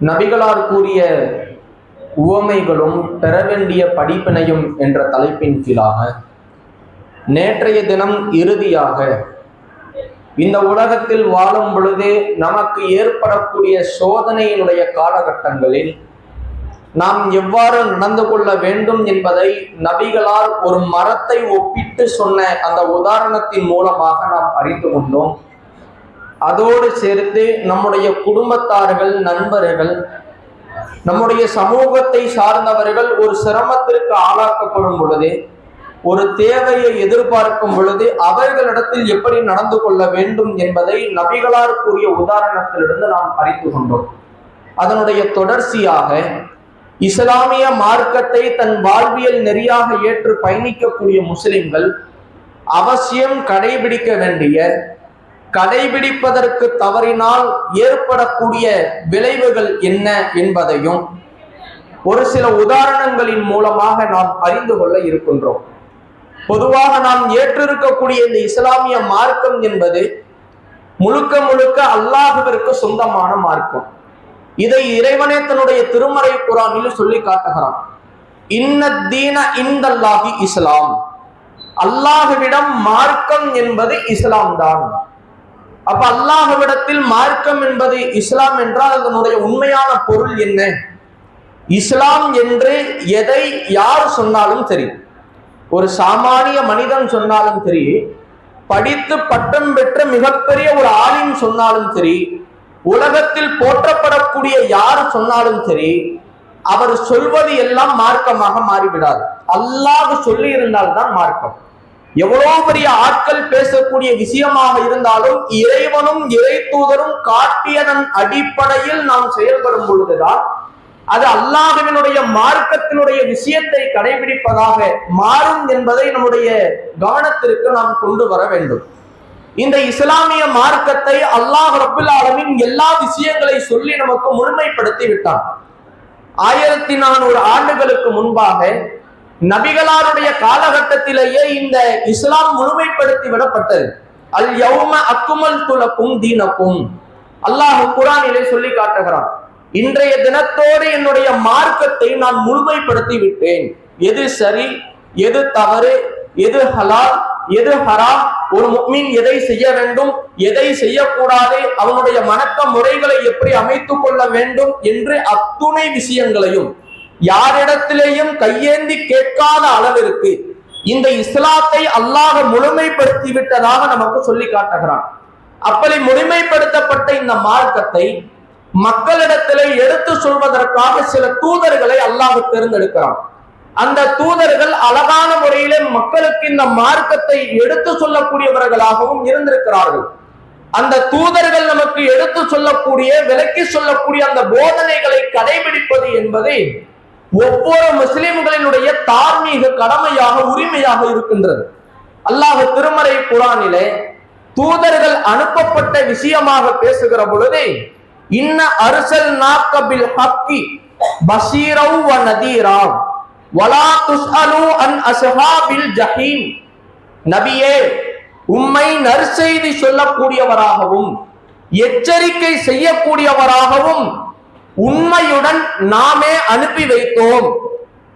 நபிகளார் கூறிய உவமைகளும் பெற வேண்டிய படிப்பினையும் என்ற தலைப்பின் கீழாக நேற்றைய தினம் இறுதியாக இந்த உலகத்தில் வாழும் பொழுது நமக்கு ஏற்படக்கூடிய சோதனையினுடைய காலகட்டங்களில் நாம் எவ்வாறு நடந்து கொள்ள வேண்டும் என்பதை நபிகளார் ஒரு மரத்தை ஒப்பிட்டு சொன்ன அந்த உதாரணத்தின் மூலமாக நாம் அறிந்து கொண்டோம். அதோடு சேர்த்து நம்முடைய குடும்பத்தார்கள், நண்பர்கள், நம்முடைய சமூகத்தை சார்ந்தவர்கள் ஒரு சிரமத்திற்கு ஆளாக்கப்படும் பொழுது, ஒரு தேவையை எதிர்பார்க்கும் பொழுது அவர்களிடத்தில் எப்படி நடந்து கொள்ள வேண்டும் என்பதை நபிகளார் கூறிய உதாரணத்திலிருந்து நாம் அறிந்து கொண்டோம். அதனுடைய தொடர்ச்சியாக இஸ்லாமிய மார்க்கத்தை தன் வாழ்வியல் நெறியாக ஏற்று பயணிக்கக்கூடிய முஸ்லிம்கள் அவசியம் கடைபிடிக்க வேண்டிய, கடைபிடிப்பதற்கு தவறினால் ஏற்படக்கூடிய விளைவுகள் என்ன என்பதையும் ஒரு சில உதாரணங்களின் மூலமாக நாம் அறிந்து கொள்ள இருக்கின்றோம். பொதுவாக நாம் ஏற்றிருக்கக்கூடிய இந்த இஸ்லாமிய மார்க்கம் என்பது முழுக்க முழுக்க அல்லாஹ்விற்கு சொந்தமான மார்க்கம். இதை இறைவனே தன்னுடைய திருமறை குர்ஆனில் சொல்லி காட்டுகிறான். இன்னத்தீன இந்தல்லாஹி இஸ்லாம். அல்லாஹ்விடம் மார்க்கம் என்பது இஸ்லாம் தான். அப்ப அல்லாஹ்விடத்தில் மார்க்கம் என்பது இஸ்லாம் என்றால் அதனுடைய உண்மையான பொருள் என்ன? இஸ்லாம் என்று எதை யார் சொன்னாலும் சரி, ஒரு சாமானிய மனிதன் சொன்னாலும் சரி, படித்து பட்டம் பெற்ற மிகப்பெரிய ஒரு ஆலிம் சொன்னாலும் சரி, உலகத்தில் போற்றப்படக்கூடிய யார் சொன்னாலும் சரி, அவர் சொல்வது எல்லாம் மார்க்கமாக மாறிவிடாது. அல்லாஹ் சொல்லி இருந்தால்தான் மார்க்கம். எவ்வளவு பெரிய ஆட்கள் பேசக்கூடிய விஷயமாக இருந்தாலும் இறைவனும் இறை தூதரும் காட்டியதன் அடிப்படையில் நாம் செயல்படும் பொழுதுதான் அது அல்லாஹ்வினுடைய மார்க்கத்தினுடைய விஷயத்தை கடைபிடிப்பதாக மாறும் என்பதை நம்முடைய கவனத்திற்கு நாம் கொண்டு வர வேண்டும். இந்த இஸ்லாமிய மார்க்கத்தை அல்லாஹ் ரப்புல் ஆலமீன் எல்லா விஷயங்களை சொல்லி நமக்கு முழுமைப்படுத்தி விட்டான். 1400 ஆண்டுகளுக்கு முன்பாக நபிகளாருடைய காலகட்டத்திலேயே இந்த இஸ்லாம் முழுமைப்படுத்தி விடப்பட்டது. அல் யௌம அக்மல்து லக்கும் தீனக்கும். அல்லாஹ் குர்ஆனிலே சொல்லி காட்டுகிறான், இன்றைய தினத்தோடு என்னுடைய மார்க்கத்தை நான் முழுமைப்படுத்தி விட்டேன். எது சரி, எது தவறு, எது ஹலால், எது ஹராம், ஒரு முஃமின் எதை செய்ய வேண்டும், எதை செய்யக்கூடாது, அவனுடைய வணக்க முறைகளை எப்படி அமைத்துக் கொள்ள வேண்டும் என்று அத்துணை விஷயங்களையும் யாரிடத்திலேயும் கையேந்தி கேட்காத அளவிற்கு இந்த இஸ்லாத்தை அல்லாஹ் முழுமைப்படுத்தி விட்டதாக நமக்கு சொல்லி காட்டுகிறான். அப்படி முழுமைப்படுத்தப்பட்ட இந்த மார்க்கத்தை மக்களிடத்திலே எடுத்து சொல்வதற்காக சில தூதர்களை அல்லாஹ் தேர்ந்தெடுக்கிறான். அந்த தூதர்கள் அழகான முறையிலே மக்களுக்கு இந்த மார்க்கத்தை எடுத்து சொல்லக்கூடியவர்களாகவும் இருந்திருக்கிறார்கள். அந்த தூதர்கள் நமக்கு எடுத்து சொல்லக்கூடிய, விளக்கி சொல்லக்கூடிய அந்த போதனைகளை கடைபிடிப்பது என்பது ஒவ்வொரு முஸ்லிம்களினுடைய தார்மீக கடமையாக, உரிமையாக இருக்கின்றது. அல்லாஹ் திருமறை குர்ஆனிலே தூதர்கள் அனுப்பப்பட்ட விஷயமாக பேசுகிற பொழுது, இன்ன அர்சல்நாக பில் ஹக்கி பஷீரன் வ நதீரா வலா துஸ்அலு அன் அஸ்ஹாபில் ஜஹீம். நபியே, உம்மை நற்செய்தி சொல்லக்கூடியவராகவும் எச்சரிக்கை செய்யக்கூடியவராகவும் உண்மையுடன் நாமே அனுப்பி வைத்தோம்.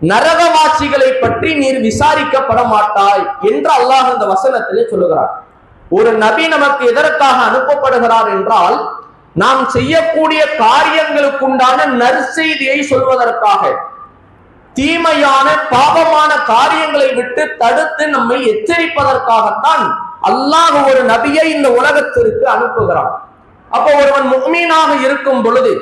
நரகவாசிகளை பற்றி நீர் விசாரிக்கப்பட மாட்டாய் என்று அல்லாஹ் அந்த வசனத்திலே சொல்லுகிறார். ஒரு நபி நமக்கு எதற்காக அனுப்பப்படுகிறார் என்றால், நாம் செய்யக்கூடிய காரியங்களுக்குண்டான நற்செய்தியை சொல்வதற்காக, தீமையான பாவமான காரியங்களை விட்டு தடுத்து நம்மை எச்சரிப்பதற்காகத்தான் அல்லாஹ் ஒரு நபியை இந்த உலகத்திற்கு அனுப்புகிறார். அப்போ ஒருவன் முஃமினாக இருக்கும் பொழுது,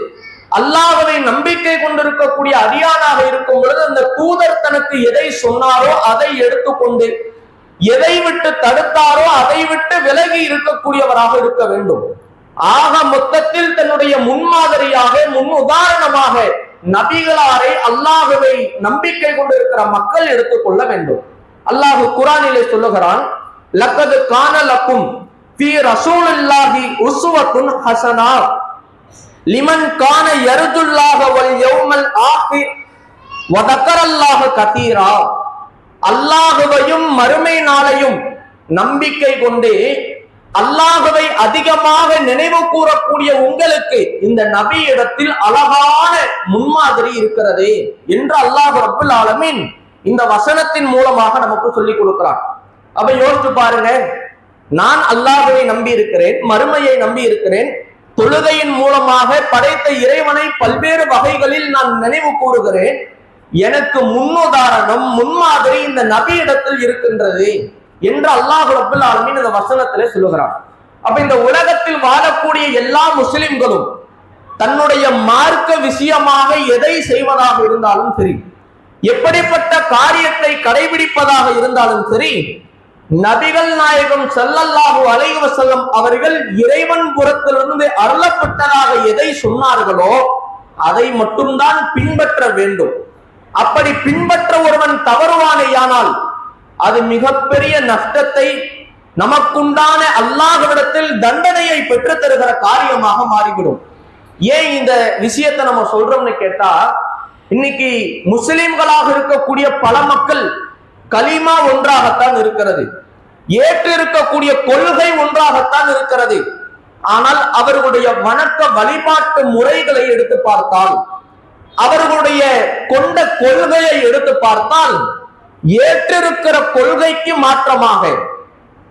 அல்லாஹ்வை நம்பிக்கை கொண்டிருக்கக்கூடிய அடியானாக இருக்கும் பொழுது, அந்த தூதர் தனக்கு எதை சொன்னாரோ அதை எடுத்துக்கொண்டு, எதை விட்டு தடுத்தாரோ அதை விட்டு விலகி இருக்கக்கூடியவராக இருக்க வேண்டும். ஆக மொத்தத்தில் தன்னுடைய முன்மாதிரியாக, முன் உதாரணமாக நபிகளாரை, அல்லாஹ்வை நம்பிக்கை கொண்டிருக்கிற மக்கள் எடுத்துக்கொள்ள வேண்டும். அல்லாஹ் குர்ஆனிலே சொல்லுகிறான், லக்கது கான லக்கும் ஃபீ ரசூலில்லாஹி உஸ்வத்துன் ஹஸனா லிமன் கான யர்ஜுல்லாஹ வல் யௌமல் ஆகிர் வ தக்கரல்லாஹ கதீரா. அல்லாஹ்வையும் மறுமை நாளையும் நம்பிக்கை கொண்டு அல்லாஹ்வை அதிகமாக நினைவு கூறக்கூடிய உங்களுக்கு இந்த நபி இடத்தில் அழகான முன்மாதிரி இருக்கிறது என்று அல்லாஹ் ரப்புல் ஆலமீன் இந்த வசனத்தின் மூலமாக நமக்கு சொல்லிக் கொடுக்கிறான். அப்ப யோசிச்சு பாருங்க, நான் அல்லாஹ்வை நம்பி இருக்கிறேன், மறுமையை நம்பி இருக்கிறேன், தொழுகையின் மூலமாக படைத்த இறைவனை பல்வேறு வகைகளில் நான் நினைவு கூறுகிறேன். எனக்கு முன்னுதாரணம் முன்மாதிரி இந்த நபி இடத்தில் இருக்கின்றது என்று அல்லாஹ் ரப்புல் ஆலமீன் இந்த வசனத்திலே சொல்லுகிறான். அப்ப இந்த உலகத்தில் வாழக்கூடிய எல்லா முஸ்லிம்களும் தன்னுடைய மார்க்க விஷயமாக எதை செய்வதாக இருந்தாலும் சரி, எப்படிப்பட்ட காரியத்தை கடைபிடிப்பதாக இருந்தாலும் சரி, நபிகள் நாயகம் ஸல்லல்லாஹு அலைஹி வஸல்லம் அவர்கள் இறைவன் புறத்திலிருந்து அருளப்பட்டதாக எதை சொன்னார்களோ அதை மட்டும்தான் பின்பற்ற வேண்டும். அப்படி பின்பற்ற ஒருவன் தவறுவானேயானால் அது மிகப்பெரிய நஷ்டத்தை, நமக்குண்டான அல்லாஹ்விடத்தில் தண்டனையை பெற்று தருகிற காரியமாக மாறிவிடும். ஏன் இந்த விஷயத்தை நம்ம சொல்றோம்னு கேட்டா, இன்னைக்கு முஸ்லிம்களாக இருக்கக்கூடிய பல மக்கள் கலிமா ஒன்றாகத்தான் இருக்கிறது, ஏற்று இருக்கக்கூடிய கொள்கை ஒன்றாகத்தான் இருக்கிறது. ஆனால் அவர்களுடைய வணக்க வழிபாட்டு முறைகளை எடுத்து பார்த்தால், அவர்களுடைய கொண்ட கொள்கையை எடுத்து பார்த்தால், ஏற்றிருக்கிற கொள்கைக்கு மாற்றமாக,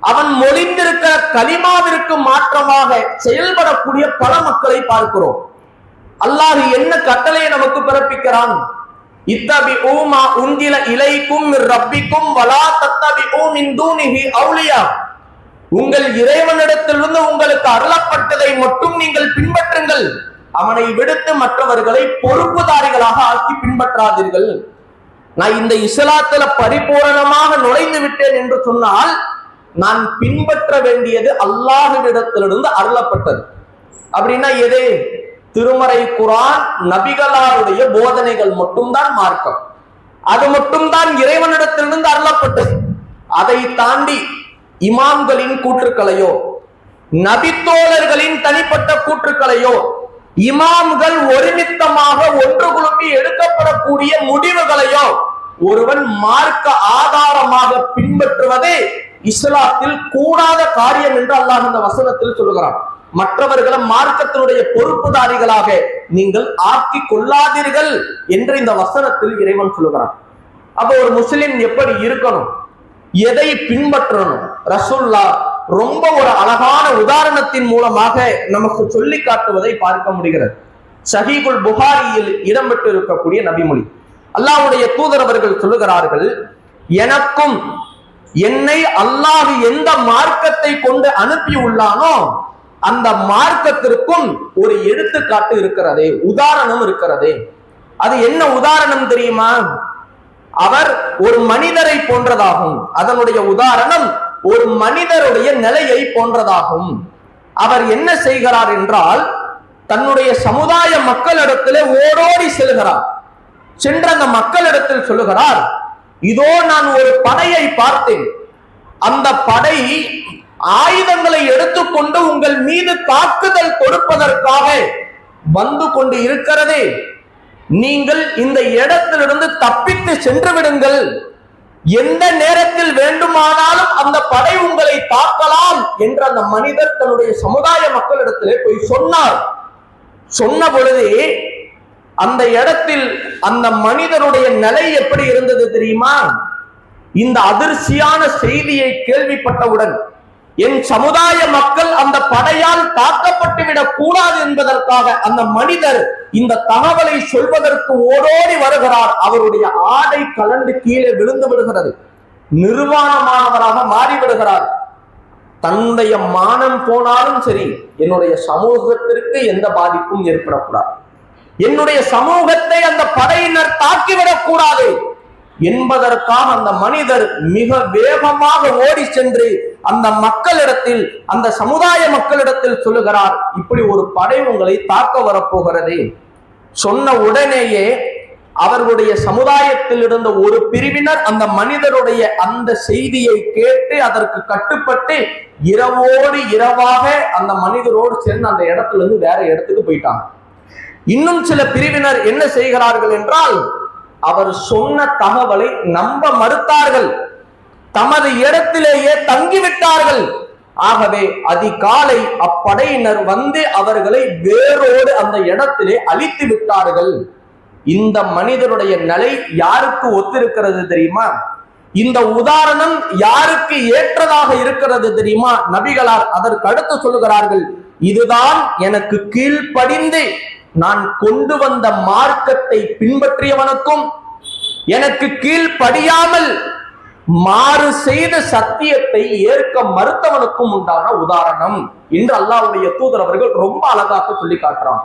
அவன் மொழிந்திருக்கிற கலிமாவிற்கு மாற்றமாக செயல்படக்கூடிய பல மக்களை பார்க்கிறோம். அல்லாஹ் என்ன கட்டளையை நமக்கு பிறப்பிக்கிறான்? இத்தபிஊ மா உன்சில இலைக்கும் மிர் ரப்பிக்கும் வலா தத்தபிஊ மின் தூனிஹி அவுலியா. உங்கள் இறைவனிடத்திலிருந்து உங்களுக்கு அருளப்பட்டதை மட்டும் நீங்கள் பின்பற்றுங்கள், அவனை விடுத்து மற்றவர்களை பொறுப்புதாரிகளாக ஆக்கி பின்பற்றாதீர்கள். நான் இந்த இஸ்லாத்துல பரிபூரணமாக நுழைந்து விட்டேன் என்று சொன்னால் நான் பின்பற்ற வேண்டியது அல்லாஹ்விடத்திலிருந்து அருளப்பட்டது. அப்படின்னா எது? திருமறை குர்ஆன், நபிகளாருடைய போதனைகள் மட்டும்தான் மார்க்கம், அது மட்டும்தான் இறைவனிடத்திலிருந்து அருளப்பட்டது. அதை தாண்டி இமாம்களின் கூற்றுக்களையோ, நபித்தோழர்களின் தனிப்பட்ட கூற்றுக்களையோ, இமாம்கள் ஒருமித்தமாக ஒன்று குழுப்பி எடுக்கப்படக்கூடிய முடிவுகளையோ ஒருவன் மார்க்க ஆதாரமாக பின்பற்றுவது இஸ்லாத்தில் கூடாத காரியம் என்று அல்லாஹ் இந்த வசனத்தில் சொல்லுகிறான். மற்றவர்களை மார்க்கத்தினுடைய பொறுப்புதாரிகளாக நீங்கள் ஆக்கி கொள்ளாதீர்கள் என்று இந்த வசனத்தில் இறைவன் சொல்லுகிறான். அப்ப ஒரு முஸ்லிம் எப்படி இருக்கணும், எதை பின்பற்றணும், ரசூலுல்லாஹ் ரொம்ப ஒரு அழகான உதாரணத்தின் மூலமாக நமக்கு சொல்லி காட்டுவதை பார்க்க முடிகிறது. ஸஹீஹுல் புகாரியில் இடம்பெற்று இருக்கக்கூடிய நபிமொழி, அல்லாஹ்வுடைய தூதர் அவர்கள் சொல்லுகிறார்கள், எனக்கும் என்னை அல்லாஹ் எந்த மார்க்கத்தை கொண்டு அனுப்பி உள்ளானோ அந்த மார்க்கத்திற்கும் ஒரு எடுத்துக்காட்டு இருக்கிறது, உதாரணம் இருக்கிறது. அது என்ன உதாரணம் தெரியுமா? அவர் ஒரு மனிதரை போன்றதாகும். அதனுடைய உதாரணம் ஒரு மனிதருடைய நிலையை போன்றதாகும். அவர் என்ன செய்கிறார் என்றால், தன்னுடைய சமுதாய மக்களிடத்திலே ஓடோடி செல்கிறார். சென்ற அந்த மக்களிடத்தில் சொல்லுகிறார், இதோ நான் ஒரு படையை பார்த்தேன், அந்த படை ஆயுதங்களை எடுத்துக்கொண்டு உங்கள் மீது தாக்குதல் கொடுப்பதற்காக வந்து கொண்டு இருக்கிறது. நீங்கள் இந்த இடத்திலிருந்து தப்பித்து சென்று விடுங்கள், எந்த நேரத்தில் வேண்டுமானாலும் அந்த படை உங்களை தாக்கலாம் என்று அந்த மனிதர் தன்னுடைய சமுதாய மக்களிடத்திலே போய் சொன்னார். சொன்ன பொழுது அந்த இடத்தில் அந்த மனிதனுடைய நிலை எப்படி இருந்தது தெரியுமா? இந்த அதிர்ச்சியான செய்தியை கேள்விப்பட்டவுடன் என் சமுதாய மக்கள் அந்த படையால் தாக்கப்பட்டு விடக் கூடாது என்பதற்காக அந்த மனிதர் இந்த தகவலை சொல்வதற்கு ஓடோடி வருகிறார். அவருடைய ஆடை கலண்டு கீழே விழுந்து விடுகிறது, நிர்வாணமானவராக மாறிவிடுகிறார். தன்னுடைய மானம் போனாலும் சரி, என்னுடைய சமூகத்திற்கு எந்த பாதிப்பும் ஏற்படக்கூடாது, என்னுடைய சமூகத்தை அந்த படையினர் தாக்கிவிடக் கூடாது என்பதற்காக அந்த மனிதர் மிக வேகமாக ஓடி சென்று அந்த மக்களிடத்தில், அந்த சமுதாய மக்களிடத்தில் சொல்லுகிறார், இப்படி ஒரு படை உங்களை தாக்க வரப்போகிறது. சொன்ன உடனேயே அவர்களுடைய சமுதாயத்தில் இருந்த ஒரு பிரிவினர் அந்த மனிதருடைய அந்த செய்தியை கேட்டு அதற்கு கட்டுப்பட்டு இரவோடு இரவாக அந்த மனிதரோடு சேர்ந்து அந்த இடத்துல இருந்து வேற இடத்துக்கு போயிட்டாங்க. இன்னும் சில பிரிவினர் என்ன செய்கிறார்கள் என்றால், அவர் சொன்ன தகவலை நம்ப மறுத்தார்கள், தமது இடத்திலேயே தங்கிவிட்டார்கள். ஆகவே அதிகாலை அப்படையினர் வந்து அவர்களை வேரோடு அந்த இடத்திலே அழித்து விட்டார்கள். இந்த மனிதருடைய நிலை யாருக்கு ஒத்திருக்கிறது தெரியுமா? இந்த உதாரணம் யாருக்கு ஏற்றதாக இருக்கிறது தெரியுமா? நபிகளார் அதற்கு அடுத்து சொல்லுகிறார்கள், இதுதான் எனக்கு கீழ்ப்படிந்து நான் கொண்டு வந்த மார்க்கத்தை பின்பற்றியவனுக்கும் எனக்கு கீழ்ப்படியாமல் மாறு செய்த சத்தியத்தை ஏற்க மறுத்தவனுக்கும் உண்டான உதாரணம் என்று அல்லாஹ்வுடைய தூதர் அவர்கள் ரொம்ப அழகாக சொல்லி காட்டுறான்.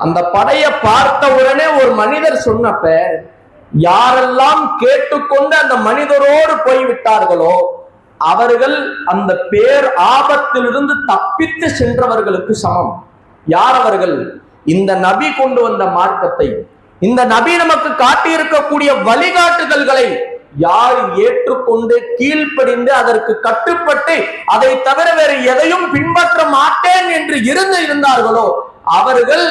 அந்த படையை பார்த்த உடனே ஒரு மனிதர் சொன்னப்ப யாரெல்லாம் கேட்டுக்கொண்டு அந்த மனிதரோடு போய்விட்டார்களோ அவர்கள் அந்த பேர் ஆபத்திலிருந்து தப்பித்து சென்றவர்களுக்கு சமம். யார் அவர்கள்? இந்த நபி கொண்டு வந்த மார்க்கத்தை, இந்த நபி நமக்கு காட்டியிருக்கக்கூடிய வழிகாட்டுதல்களை யார் ஏற்றுக்கொண்டு கீழ்ப்படிந்து அதற்கு கட்டுப்பட்டு அதை தவிர வேறு எதையும் பின்பற்ற மாட்டேன் என்று இருந்தார்களோ அவர்கள்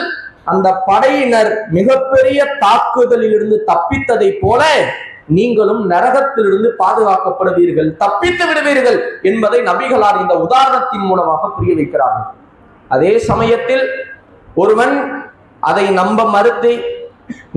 அந்த படையினர் மிகப்பெரிய தாக்குதலில் இருந்து தப்பித்ததை போல நீங்களும் நரகத்திலிருந்து பாதுகாக்கப்படுவீர்கள், தப்பித்து விடுவீர்கள் என்பதை நபிகளார் இந்த உதாரணத்தின் மூலமாக புரிய வைக்கிறார்கள். அதே சமயத்தில் ஒருவன் அதை நம்ப மறுத்து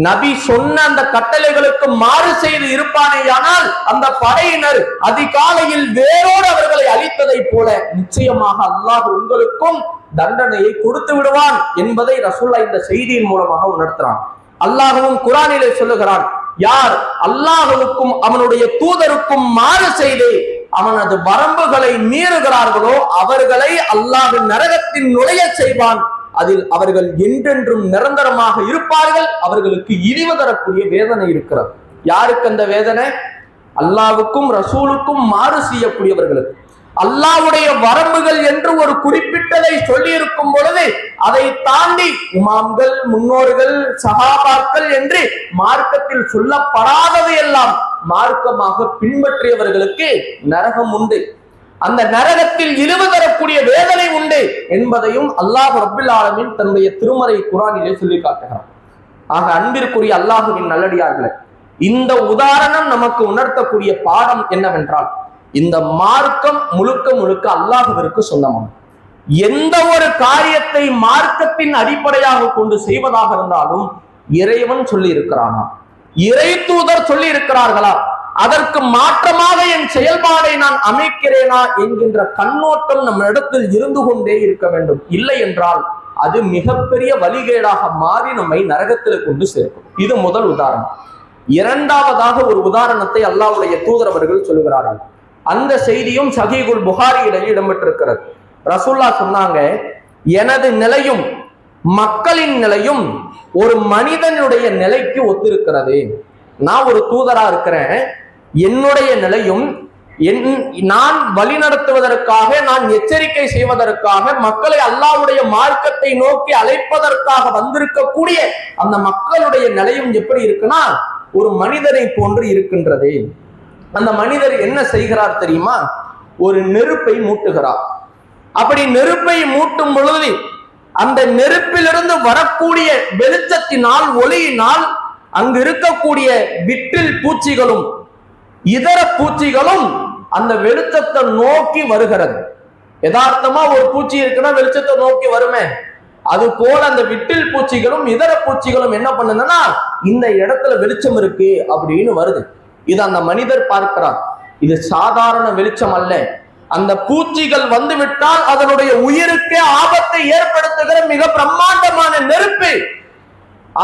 நபி சொன்ன அந்த கட்டளைகளுக்கு மாறு செய்து இருப்பானேயானால் அந்த படையினர் அதிகாலையில் வேரோடு அவர்களை அழித்ததை போல நிச்சயமாக அல்லாஹ் உங்களுக்கும் தண்டனையை கொடுத்து விடுவான் என்பதை ரசூலுல்லாஹ் இந்த செய்தியின் மூலமாக உணர்த்துறான். அல்லாஹ்வும் குர்ஆனிலே சொல்லுகிறான், யார் அல்லாஹ்வுக்கும் அவனுடைய தூதருக்கும் மாறு செய்து அவனது வரம்புகளை மீறுகிறார்களோ அவர்களை அல்லாஹ் நரகத்தின் நுழைய செய்வான், அதில் அவர்கள் என்றென்றும் நிரந்தரமாக இருப்பார்கள், அவர்களுக்கு இழிவு தரக்கூடிய வேதனை இருக்கிறது. யாருக்கு அந்த வேதனை? அல்லாஹ்வுக்கும் ரசூலுக்கும் மாறு செய்யக்கூடியவர்களுக்கு. அல்லாஹ்வுடைய வரம்புகள் என்று ஒரு குறிப்பிட்டதை சொல்லி இருக்கும் பொழுது அதை தாண்டி இமாம்கள், முன்னோர்கள், சஹாபாக்கள் என்று மார்க்கத்தில் சொல்லப்படாதவை எல்லாம் மார்க்கமாக பின்பற்றியவர்களுக்கு நரகம் உண்டு, அந்த நரகத்தில் இழிவு தரக்கூடிய வேதனை உண்டு என்பதையும் அல்லாஹ் ரப்பில் ஆலமீன் தன்னுடைய திருமறை குர்ஆனிலே சொல்லி காட்டுகிறார். ஆக அன்பிற்குரிய அல்லாஹ்வின் நல்லடியார்களே, இந்த உதாரணம் நமக்கு உணர்த்தக்கூடிய பாடம் என்னவென்றால், இந்த மார்க்கம் முழுக்க முழுக்க அல்லாஹ்விற்கு சொந்தமானது. எந்த ஒரு காரியத்தை மார்க்கத்தின் அடிப்படையாக கொண்டு செய்வதாக இருந்தாலும் இறைவன் சொல்லி இருக்கிறானா, இறை தூதர் சொல்லி இருக்கிறார்களா, அதற்கு மாற்றமாக என் செயல்பாடை நான் அமைக்கிறேனா என்கின்ற கண்ணோட்டம் நம்ம இடத்தில் இருந்து கொண்டே இருக்க வேண்டும். இல்லை என்றால் அது மிகப்பெரிய வழிகேடாக மாறி நம்மை நரகத்தில் கொண்டு சேர்க்கும். இது முதல் உதாரணம். இரண்டாவதாக ஒரு உதாரணத்தை அல்லாஹ்வுடைய தூதர் அவர்கள் சொல்லுகிறார்கள். அந்த செய்தியும் சஹீஹுல் புகாரியிலே இடம்பெற்றிருக்கிறது. ரசூலுல்லாஹ் சொன்னாங்க, எனது நிலையும் மக்களின் நிலையும் ஒரு மனிதனுடைய நிலைக்கு ஒத்திருக்கிறது. நான் ஒரு தூதரா இருக்கிறேன், என்னுடைய நிலையும் நான் வழி நடத்துவதற்காக, நான் எச்சரிக்கை செய்வதற்காக, மக்களை அல்லாஹ்வுடைய மார்க்கத்தை நோக்கி அழைப்பதற்காக வந்திருக்கக்கூடிய அந்த மக்களுடைய நிலையும் எப்படி இருக்குன்னா ஒரு மனிதனை போன்று இருக்கின்றது. அந்த மனிதர் என்ன செய்கிறார் தெரியுமா? ஒரு நெருப்பை மூட்டுகிறார். அப்படி நெருப்பை மூட்டும் பொழுது அந்த நெருப்பிலிருந்து வரக்கூடிய வெளிச்சத்தினால், ஒளியினால் அங்கு இருக்கக்கூடிய விட்டில் பூச்சிகளும் இதர பூச்சிகளும் அந்த வெளிச்சத்தை நோக்கி வருகிறது. யதார்த்தமா ஒரு பூச்சி இருக்குன்னா வெளிச்சத்தை நோக்கி வருமே, அது போல அந்த விட்டில் பூச்சிகளும் இதர பூச்சிகளும் என்ன பண்ணுதுன்னா இந்த இடத்துல வெளிச்சம் இருக்கு அப்படின்னு வருது. இது அந்த மனிதர் பார்க்கிறார். இது சாதாரண வெளிச்சம் அல்ல, அந்த பூச்சிகள் வந்து விட்டால் அதனுடைய உயிருக்கே ஆபத்தை ஏற்படுத்துகிற மிக பிரம்மாண்டமான நெருப்பு.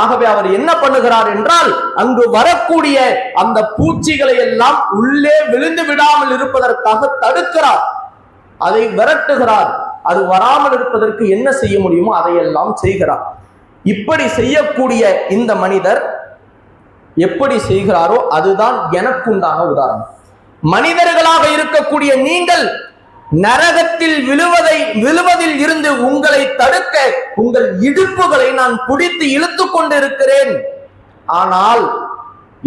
ஆகவே அவர் என்ன பண்ணுகிறார் என்றால் அங்கு வரக்கூடிய அந்த பூச்சிகளை எல்லாம் உள்ளே விழுந்து விடாமல் இருப்பதற்காக தடுக்கிறார், அதை விரட்டுகிறார். அது வராமல் இருப்பதற்கு என்ன செய்ய முடியுமோ அதையெல்லாம் செய்கிறார். இப்படி செய்யக்கூடிய இந்த மனிதர் எப்படி செய்கிறாரோ அதுதான் எனக்குண்டான உதாரணம். மனிதர்களாக இருக்கக்கூடிய நீங்கள் நரகத்தில் விழுவதில் இருந்து உங்களை தடுக்க உங்கள் இடுப்புகளை நான் பிடித்து இழுத்து கொண்டிருக்கிறேன், ஆனால்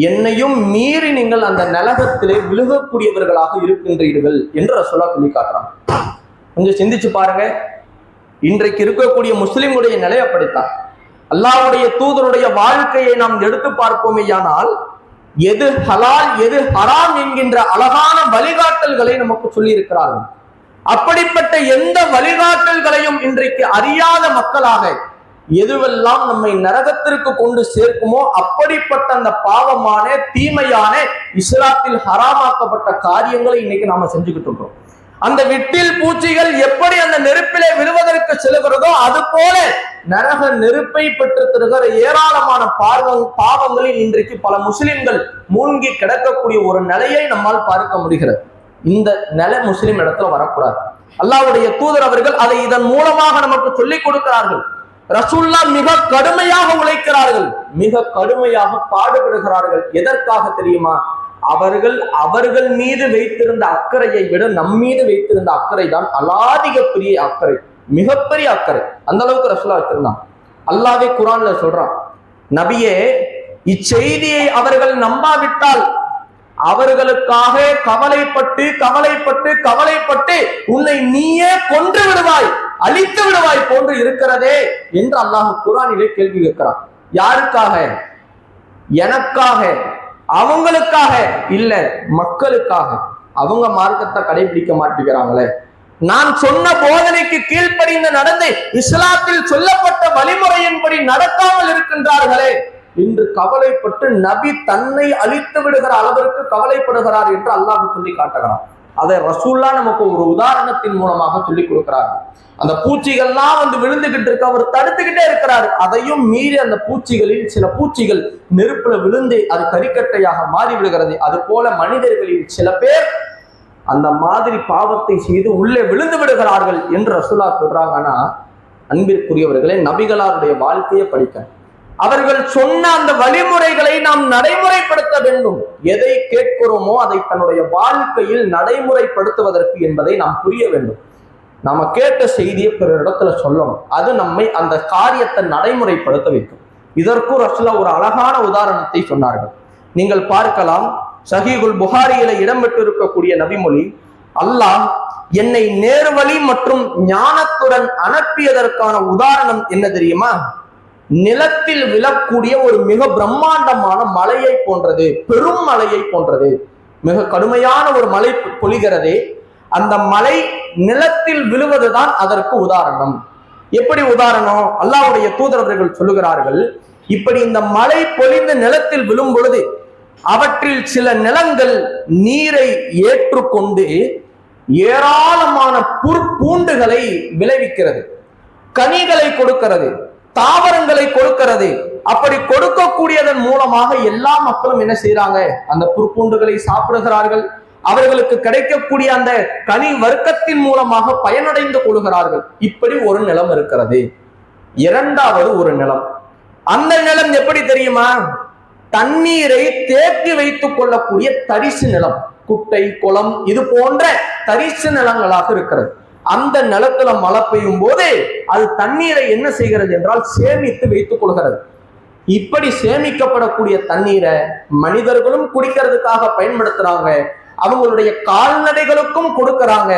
என்னையும் மீறி நீங்கள் அந்த நரகத்திலே விழுகக்கூடியவர்களாக இருக்கின்றீர்கள் என்று ரசூலுல்லாஹ் சொல்லி காட்டுறான். கொஞ்சம் சிந்திச்சு பாருங்க, இன்றைக்கு இருக்கக்கூடிய முஸ்லிம்களுடைய நிலை அப்படித்தான். அல்லாஹ்வுடைய தூதருடைய வாழ்க்கையை நாம் எடுத்து பார்ப்போமேயானால் எது ஹலால் எது ஹராம் என்கின்ற அழகான வழிகாட்டல்களை நமக்கு சொல்லி இருக்கிறார்கள். அப்படிப்பட்ட எந்த வழிகாட்டல்களையும் இன்றைக்கு அறியாத மக்களாக எதுவெல்லாம் நம்மை நரகத்திற்கு கொண்டு சேர்க்குமோ அப்படிப்பட்ட அந்த பாவமான தீமையான இஸ்லாத்தில் ஹராமாக்கப்பட்ட காரியங்களை இன்னைக்கு நாம செஞ்சுக்கிட்டு இருக்கோம். அந்த விட்டில் பூச்சிகள் எப்படி அந்த நெருப்பிலே விழுவதற்கு செல்கிறதோ அது போல நரக நெருப்பை பெற்று தருகிற ஏராளமான பாவங்களில் இன்றைக்கு பல முஸ்லிம்கள் மூழ்கி கிடக்கக்கூடிய ஒரு நிலையை நம்மால் பார்க்க முடிகிறது. இந்த நிலை முஸ்லிம் இடத்துல வரக்கூடாது. அல்லாஹ்வுடைய தூதர் அவர்கள் அதை இதன் மூலமாக நமக்கு சொல்லிக் கொடுக்கிறார்கள். ரசூலுல்லாஹ் மிக கடுமையாக உழைக்கிறார்கள், மிக கடுமையாக பாடுபடுகிறார்கள். எதற்காக தெரியுமா? அவர்கள் மீது வைத்திருந்த அக்கறையை விட நம்மீது வைத்திருந்த அக்கறை தான் அலாதிக பெரிய அக்கறை, மிகப்பெரிய அக்கறை. அந்த அளவுக்கு ரசூலுல்லாஹ் வச்சிருந்தாங்க. அல்லாஹ்வே குர்ஆன்ல சொல்றான், நபியே இச்செய்தியை அவர்கள் நம்பாவிட்டால் அவர்களுக்காக கவலைப்பட்டு உன்னை நீயே கொன்று விடுவாய், அழித்து விடுவாய் போன்று இருக்கிறதே என்று அல்லாஹ் குர்ஆனிலே கேள்வி கேட்கிறான். யாருக்காக? எனக்காக, அவங்களுக்காக இல்ல, மக்களுக்காக. அவங்க மார்க்கத்தை கடைபிடிக்க மாட்டேங்கிறாங்களே, நான் சொன்ன போதனைக்கு கீழ்ப்படிந்து நடந்து இஸ்லாத்தில் சொல்லப்பட்ட வழிமுறையின்படி நடக்காமல் இருக்கின்றார்களே என்று கவலைப்பட்டு நபி தன்னை அழித்து விடுகிற அளவிற்கு கவலைப்படுகிறார் என்று அல்லாஹ் சொல்லி காட்டுகிறார். அதை ரசூலுல்லாஹ் நமக்கு ஒரு உதாரணத்தின் மூலமாக சொல்லி கொடுக்கிறார். அந்த பூச்சிகள்லாம் வந்து விழுந்துகிட்டு இருக்கு, அவர் தடுத்துக்கிட்டே இருக்கிறார். அதையும் மீறி அந்த பூச்சிகளில் சில பூச்சிகள் நெருப்புல விழுந்து அது கரிக்கட்டையாக மாறி விடுகிறது. அது போல மனிதர்களில் சில பேர் அந்த மாதிரி பாவத்தை செய்து உள்ளே விழுந்து விடுகிறார்கள் என்று ரசூலுல்லாஹ் சொல்றாங்கன்னா, அன்பிற்குரியவர்களே, நபிகளாருடைய வாழ்க்கையை படிக்க அவர்கள் சொன்ன அந்த வழிமுறைகளை நாம் நடைமுறைப்படுத்த வேண்டும். எதை கேட்கிறோமோ அதை தன்னுடைய வாழ்க்கையில் நடைமுறைப்படுத்துவதற்கு என்பதை நாம் புரிய வேண்டும். நாம கேட்ட செய்தியை பிற இடத்துல சொல்லணும், அது நம்மை அந்த காரியத்தை நடைமுறைப்படுத்த வைக்கும். இதற்கும் ரசூலுல்லாஹ் ஒரு அழகான உதாரணத்தை சொன்னார்கள். நீங்கள் பார்க்கலாம், சஹீஹுல் புகாரியில இடம்பெற்று இருக்கக்கூடிய நபிமொழி, அல்லாஹ் என்னை நேர்வழி மற்றும் ஞானத்துடன் அனுப்பியதற்கான உதாரணம் என்ன தெரியுமா? நிலத்தில் விழக்கூடிய ஒரு மிக பிரம்மாண்டமான மலையை போன்றது, பெரும் மலையை போன்றது. மிக கடுமையான ஒரு மலை பொழிகிறதே, அந்த மலை நிலத்தில் விழுவதுதான் அதற்கு உதாரணம். எப்படி உதாரணம்? அல்லாஹ்வுடைய தூதரவர்கள் சொல்லுகிறார்கள், இப்படி இந்த மலை பொழிந்து நிலத்தில் விழும் பொழுது அவற்றில் சில நிலங்கள் நீரை ஏற்றுக்கொண்டு ஏராளமான புற்பூண்டுகளை விளைவிக்கிறது, கனிகளை கொடுக்கிறது, தாவரங்களை கொடுக்கிறது. அப்படி கொடுக்கக்கூடியதன் மூலமாக எல்லா மக்களும் என்ன செய்யறாங்க? அந்த புற்பூண்டுகளை சாப்பிடுகிறார்கள். அவர்களுக்கு கிடைக்கக்கூடிய அந்த கனி வர்க்கத்தின் மூலமாக பயனடைந்து கொள்கிறார்கள். இப்படி ஒரு நிலம் இருக்கிறது. இரண்டாவது ஒரு நிலம், அந்த நிலம் எப்படி தெரியுமா? தண்ணீரை தேக்கி வைத்துக் கொள்ளக்கூடிய தரிசு நிலம், குட்டை, குளம் இது போன்ற தரிசு நிலங்களாக இருக்கிறது. அந்த நிலத்துல மழை பெய்யும் போது அது தண்ணீரை என்ன செய்கிறது என்றால் சேமித்து வைத்துக் கொள்கிறது. இப்படி சேமிக்கப்படக்கூடிய தண்ணீரை மனிதர்களும் குடிக்கிறதுக்காக பயன்படுத்துறாங்க, அவங்களுடைய கால்நடைகளுக்கும் கொடுக்கறாங்க,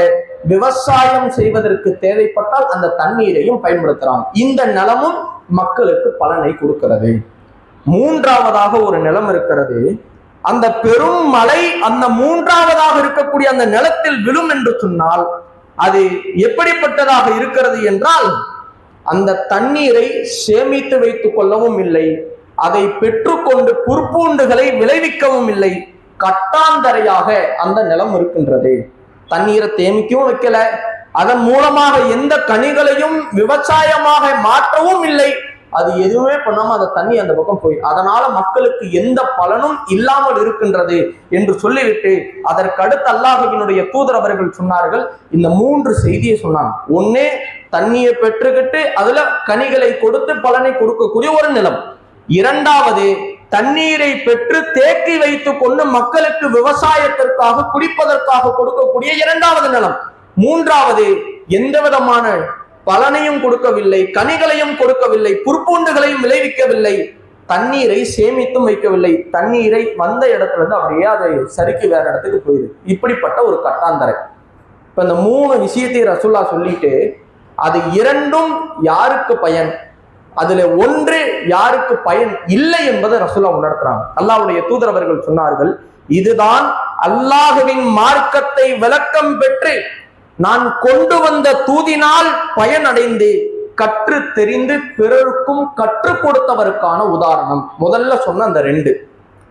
விவசாயம் செய்வதற்கு தேவைப்பட்டால் அந்த தண்ணீரையும் பயன்படுத்துறாங்க. இந்த நிலமும் மக்களுக்கு பலனை கொடுக்கிறது. மூன்றாவதாக ஒரு நிலம் இருக்கிறது. அந்த பெரும் மழை அந்த மூன்றாவதாக இருக்கக்கூடிய அந்த நிலத்தில் விழும் என்று சொன்னால் அது எப்படிப்பட்டதாக இருக்கிறது என்றால், அந்த தண்ணீரை சேமித்து வைத்துக் கொள்ளவும் இல்லை, அதை பெற்றுக்கொண்டு புற்பூண்டுகளை விளைவிக்கவும் இல்லை, கட்டாந்தரையாக அந்த நிலம் இருக்கின்றது. தண்ணீரை சேமிக்கவும் வைக்கல, அதன் மூலமாக எந்த கனிகளையும் விவசாயமாக மாற்றவும் இல்லை, அது எதுவுமே பண்ணாம அந்த தண்ணி அந்த பக்கம் போய் அதனால மக்களுக்கு எந்த பலனும் இல்லாமல் இருக்கின்றது என்று சொல்லிவிட்டு அதற்கு அடுத்து அல்லாஹ்வினுடைய தூதர் அவர்கள் சொன்னார்கள், இந்த மூன்று செய்தியை சொன்னாங்க. ஒன்னே தண்ணியை பெற்றுக்கிட்டு அதுல கனிகளை கொடுத்து பலனை கொடுக்கக்கூடிய ஒரு நிலம். இரண்டாவது தண்ணீரை பெற்று தேக்கி வைத்துக் கொண்டு மக்களுக்கு விவசாயத்திற்காக குடிப்பதற்காக கொடுக்கக்கூடிய இரண்டாவது நிலம். மூன்றாவது எந்த விதமான பலனையும் கொடுக்கவில்லை, கனிகளையும் கொடுக்கவில்லை, புற்பூண்டுகளையும் விளைவிக்கவில்லை, தண்ணீரை சேமித்தும் வைக்கவில்லை, தண்ணீரை வந்த இடத்துல இருந்து அப்படியே அதை சறுக்கி வேற இடத்துக்கு போயிடுது. இப்படிப்பட்ட ஒரு கட்டாந்தரை. இப்ப இந்த மூணு விஷயத்தை ரசூலுல்லாஹ் சொல்லிட்டு அது இரண்டும் யாருக்கு பயன், அதுல ஒன்று யாருக்கு பயன் இல்லை என்பதை ரசூலுல்லாஹ் உணர்த்துறாங்க. அல்லாஹ்வுடைய தூதர் அவர்கள் சொன்னார்கள், இதுதான் அல்லாஹ்வின் மார்க்கத்தை விளக்கம் பெற்று நான் கொண்டு வந்த தூதினால் பயனடைந்து கற்று தெரிந்து பிறருக்கும் கற்றுக் கொடுத்தவருக்கான உதாரணம். முதல்ல சொன்ன அந்த ரெண்டு,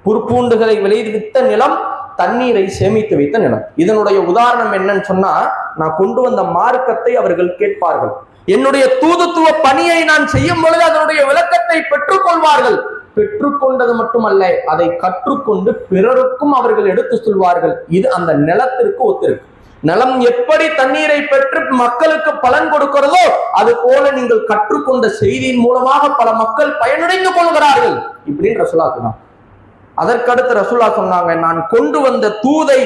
புற்பூண்டுகளை விளைவித்த நிலம், தண்ணீரை சேமித்து வைத்த நிலம். இதனுடைய உதாரணம் என்னன்னு சொன்னா, நான் கொண்டு வந்த மார்க்கத்தை அவர்கள் கேட்பார்கள், என்னுடைய தூதுத்துவ பணியை நான் செய்யும் பொழுது அதனுடைய விளக்கத்தை பெற்றுக் கொள்வார்கள். பெற்றுக்கொண்டது மட்டுமல்ல, அதை கற்றுக்கொண்டு பிறருக்கும் அவர்கள் எடுத்து சொல்வார்கள். இது அந்த நிலத்திற்கு ஒத்திருக்கு. நிலம் எப்படி தண்ணீரை பெற்று மக்களுக்கு பலன் கொடுக்கிறதோ அது போல நீங்கள் கற்றுக்கொண்ட செய்தியின் மூலமாக பல மக்கள் பயனடைந்து கொள்கிறார்கள் இப்படின்னு ரசூலா சொன்னாங்க. அதற்கடுத்து ரசூலா சொன்னாங்க, நான் கொண்டு வந்த தூதை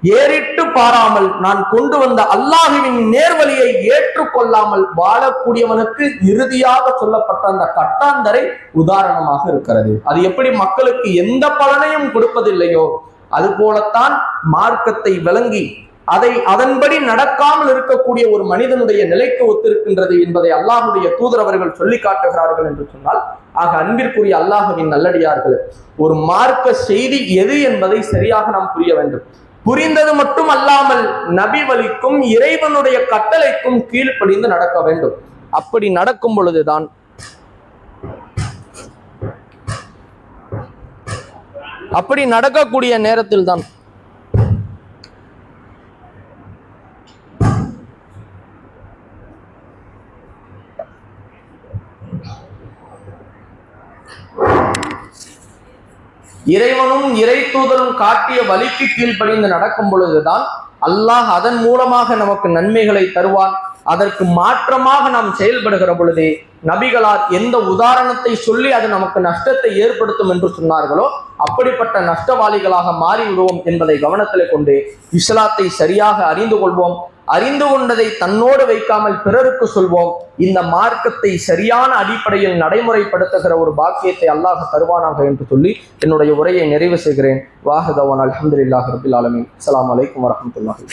ஏறிட்டு பாராமல், நான் கொண்டு வந்த அல்லாஹ்வின் நேர்வழியை ஏற்றுக்கொள்ளாமல் வாழக்கூடியவனுக்கு இறுதியாக சொல்லப்பட்ட அந்த கட்டாந்தரை உதாரணமாக இருக்கிறது. அது எப்படி மக்களுக்கு எந்த பலனையும் கொடுப்பதில்லையோ அது போலத்தான் மார்க்கத்தை விளங்கி அதை அதன்படி நடக்காமல் இருக்கக்கூடிய ஒரு மனிதனுடைய நிலைக்கு ஒத்திருக்கின்றது என்பதை அல்லாஹுடைய தூதர் அவர்கள் சொல்லி காட்டுகிறார்கள் என்று சொன்னால், ஆக அன்பிற்குரிய அல்லாஹுவின் நல்லடியார்கள், ஒரு மார்க்க செய்தி எது என்பதை சரியாக நாம் புரிய வேண்டும். புரிந்தது மட்டும் அல்லாமல் நபி வழிக்கும் இறைவனுடைய கட்டளைக்கும் கீழ்ப்படிந்து நடக்க வேண்டும். அப்படி நடக்கும் பொழுதுதான் அப்படி நடக்கக்கூடிய நேரத்தில் தான் இறைவனும் இறை தூதரும் காட்டிய வழிக்கு கீழ்ப்படிந்து நடக்கும் பொழுதுதான் அல்லாஹ் அதன் மூலமாக நமக்கு நன்மைகளை தருவான். அதற்கு மாற்றமாக நாம் செயல்படுகிற பொழுதே நபிகளார் எந்த உதாரணத்தை சொல்லி அது நமக்கு நஷ்டத்தை ஏற்படுத்தும் என்று சொன்னார்களோ அப்படிப்பட்ட நஷ்டவாளிகளாக மாறிவிடுவோம் என்பதை கவனத்திலே கொண்டு இஸ்லாத்தை சரியாக அறிந்து கொள்வோம். அறிந்து கொண்டதை தன்னோடு வைக்காமல் பிறருக்கு சொல்வோம். இந்த மார்க்கத்தை சரியான அடிப்படையில் நடைமுறைப்படுத்துகிற ஒரு பாக்கியத்தை அல்லாஹ் தருவானாக என்று சொல்லி என்னுடைய உரையை நிறைவு செய்கிறேன். வாஹதவான் அல்ஹம்துலில்லாஹி ரப்பில் ஆலமீன். அஸ்ஸலாமு அலைக்கும் வரஹ்மத்துல்லாஹி.